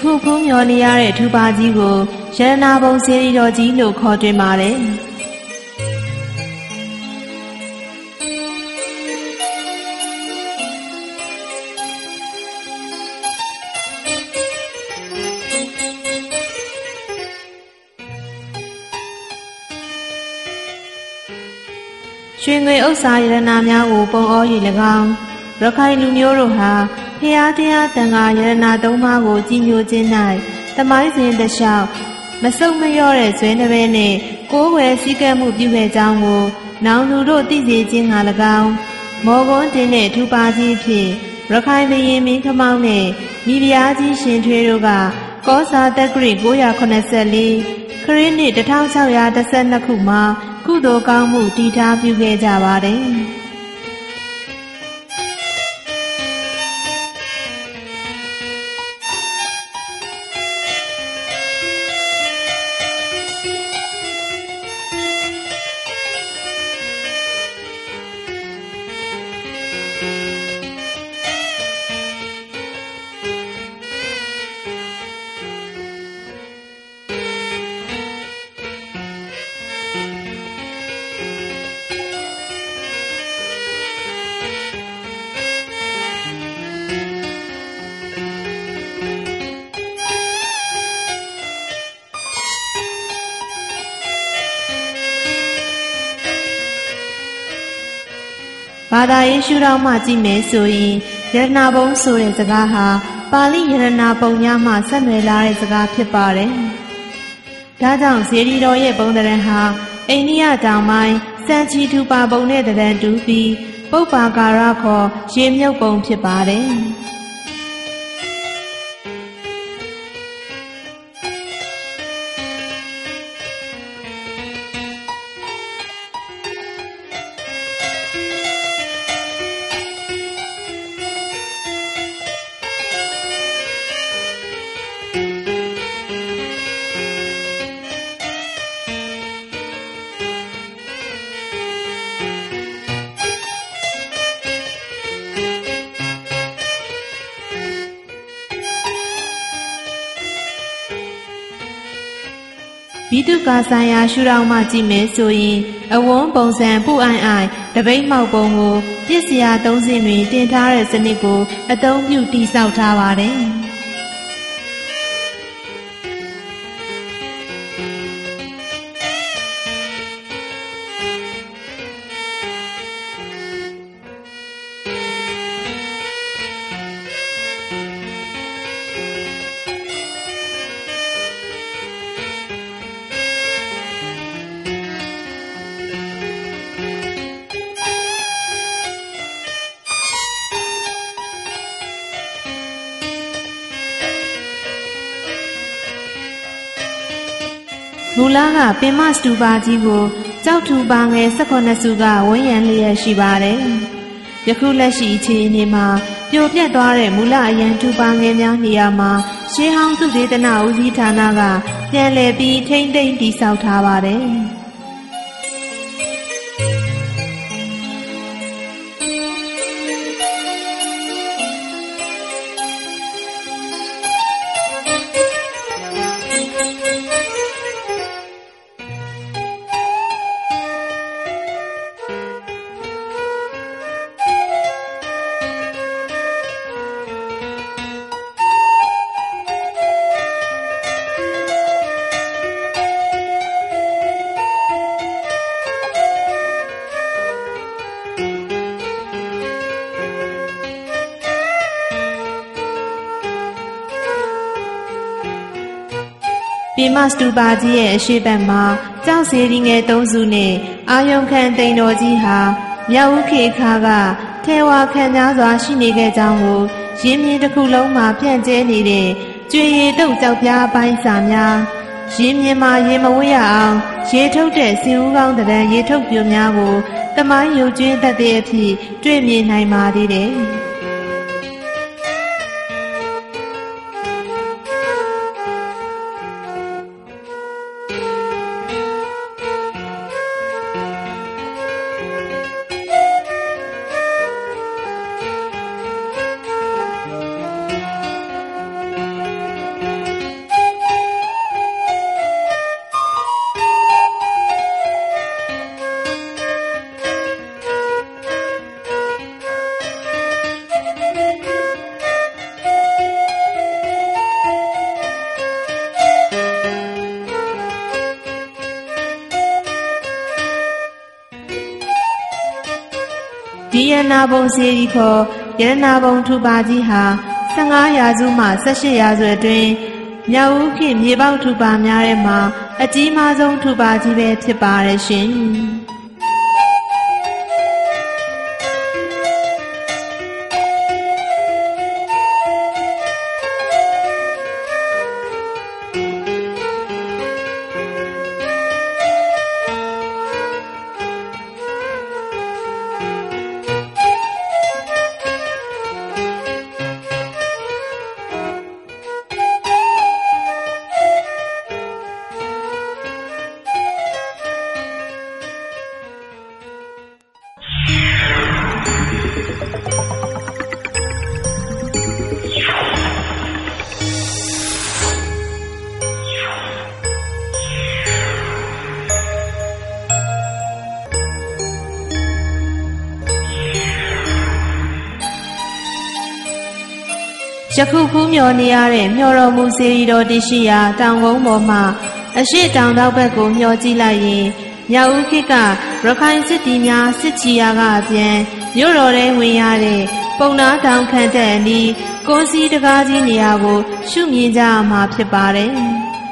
ခုဖုံးမျောနေရတဲ့ထူပါကြီးကိုရတနာပုံစေတီတော်ကြီးလို့ခေါ်တွင်ပါတယ်ရွှေငွေဥစ္စာရတနာများကိုပုံအော၍၎င်းရခိုင်လူမျိုးတို့ဟာဖျားတရားတန်ခါရတနာသုံးပါးကိုကြီးညိုခြင်း၌သမိုင်းစဉ်တစ်လျှောက်မစုံမလျော့တဲ့ဇွဲနှပဲနှင့်ကိုးကွယ်စည်းကမ်းမှုပြုခဲ့ကြောင်းကိုနောင်လူတို့သိစေခြင်းက၎င်းမော်ကွန်းတင်တဲ့ထူပါကြီးဖြင့်ရခိုင်ဘုရင်မင်းခမောင်းနှင့်မိဖုရားကြီးရှင်ထွေးတို့ကကောစာတက္ကရီ984ခရစ်နှစ်1612ခုမှာကုသိုလ်ကောင်းမှုတည်ထားပြုခဲ့ကြပါတယ်ဘာသာရေးရှုထောင့်မှကြည့်မယ်ဆိုရင်ရတနာပုံဆိုတဲ့စကားဟာပါဠိရတနာပုံများမှဆက်နွယ်လာတဲ့စကားဖြစ်ပါတယ်။ဒါကြောင့်စေတီတော်ရဲ့ပုံသဏ္ဍာန်ဟာအိန္ဒိယတောင်ပိုင်းစံချီထူပါပုံနဲ့သဏ္ဍာန်တူပြီးပုပ္ပါကာရခေါ်ရေမြုပ်ပုံဖြစ်ပါတယ်။ဘိတုကာဆိုင်ရာရှုထောင့်မှကြည့်မယ်ဆိုရင်အဝန်းပုံစံပူအိုင်အိုင်တပိတ်မှောက်ပုံကိုပြစ်စရာသုံးစင်းတွင်တင်ထားတဲ့စနစ်ကိုအသုံးပြုတည်ဆောက်ထားပါတယ်။မူလကပင်မစတူပါကြီးကိုကြောက်ထူပါငယ်18စုကဝန်းရံလျက်ရှိပါတယ်။ယခုလက်ရှိအခြေအနေမှာပြိုပြက်သွားတဲ့မူလအရန်ထူပါငယ်များနေရာမှာရှေးဟောင်းသုတေသနဦးစီးဌာနကပြန်လည်ပြီးထိမ့်သိမ်းတည်ဆောက်ထားပါတယ်။ပင်မစတူပါကြီးရဲ့အရှိတ်ဘက်မှာကြောက်စေရီငယ်၃စုနဲ့အာယုံခံတိန်တော်ကြီးဟာမြောက်ဦးခေခါကထဲဝါခံများစွာရှိနေခဲ့ကြောင်းကိုရင်းမြစ်တစ်ခုလုံးမှာပြန့်ကျဲနေတဲ့ကျွေရည်တုပ်ကြောက်ပြားပိုင်းစာများရင်းမြစ်မှာရေမဝဲရအောင်ရေထုတ်တဲ့စီဦးကောင်းတဲ့ရေထုတ်ပြိုများကိုသမိုင်းရုပ်ကျွင်းတတ်တဲ့အဖြစ်တွေ့မြင်နိုင်ပါသေးတယ်။ ဒီရတနာပုံစေရီခေါ်ရတနာပုံထူပါကြီးဟာ15ရာစုမှ18ရာစုအတွင်းမြောက်ဦးခေတ်မြေပေါက်ထူပါများထဲမှာအကြီးမားဆုံးထူပါကြီးပဲဖြစ်ပါတယ်ရှင်။ယခုဖူးမြော်နေရတဲ့မျှော်တော်မူစေရီတော်တရှိရာတောင်ကုန်းပေါ်မှာအရှိတောင်တောက်ဘက်ကိုမျှော်ကြည့်လိုက်ရင်မြောက်ဦးခေတ်ကရခိုင်စစ်တီများစစ်ချီယာကအပြန်မြို့တော်ထဲဝင်ရတဲ့ပုံနာတောင်ခန့်တဲ့အနီးကွန်စီတကားကြီးနေရာကိုရှုမြင်ကြရမှာဖြစ်ပါတယ်။